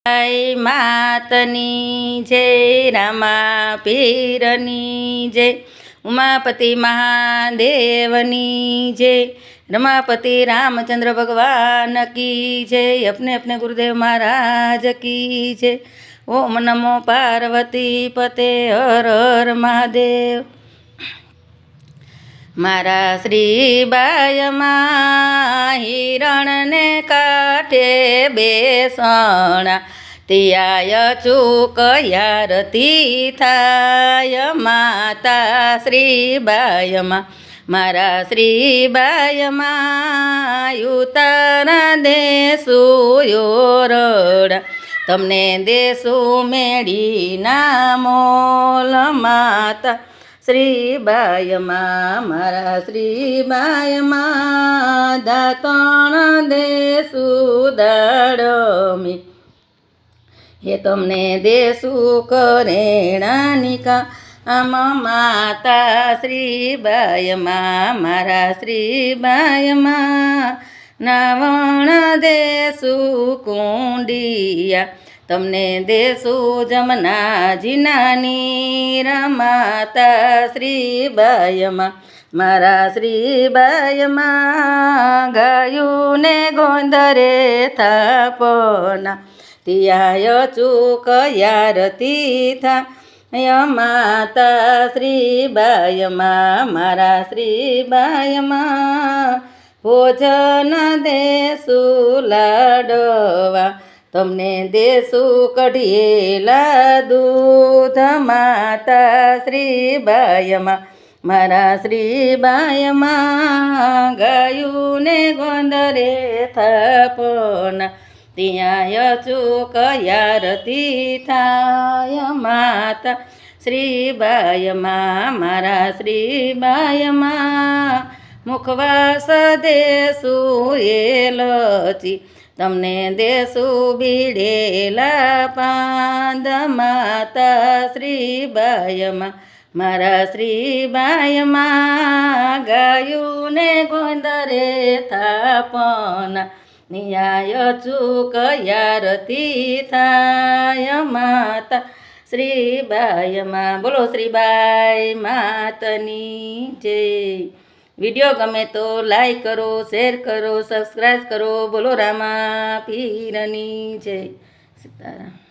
માતની જય, રામા પીરની જય, ઉમાપતિ મહાદેવની જય, રમાપતિ रामचंद्र भगवान की जय, अपने गुरुदेव महाराज की जय। ओम नमो पार्वती पते हर हर महादेव। मारा श्रीबायમાં હિરણને કાંઠે બેસણા, તિયાય ચૂકયારતી થાય માતા શ્રીબાયમાં। મારા શ્રીબાયમાં ઉતારા દેશું યોરડા, તમને દેશું મેળીના મોલ માતા શ્રીબાયમાં। મારા શ્રીબાયમાં દાતણ દેશું દાડમી, હે તમને દેશું કરેણાની કામ માતા શ્રીબાયમાં। મારા શ્રીબાયમાં નાવણ દેશું કુંડિયા, તમને દેશું જમનાજીના નીર માતા શ્રીબાયમાં। મારા શ્રીબાયમાં ગાયુંને ગોંદરે થાપના, તિયાય ચૂકયારતી થાય માતા શ્રીબાયમાં। મારા શ્રીબાયમાં ભોજન દેશું લાડવા, તમને દેશું કઢિયેલા દૂધ માતા શ્રીબાયમાં। મારા શ્રીબાયમાં ગાયુંને ગોંદરે થાપના, તિયાય ચૂકયારતી થાય માતા શ્રીબાયમાં। મારા શ્રીબાયમાં મુખવાસ દેશું એલચી, તમને દેશું બીડેલા પાંદ માતા શ્રીબાયમાં। મારા શ્રીબાયમાં ગાયુંને ગોંદરે થાપના, ન્યાય ચૂકયારતી થાય માતા શ્રીબાયમાં। બોલો શ્રીબાઈ માતની જય। વિડીયો ગમે તો લાઈક કરો, શેર કરો, સબસ્ક્રાઈબ કરો। બોલો રામા પીરની જય। સીતારામ।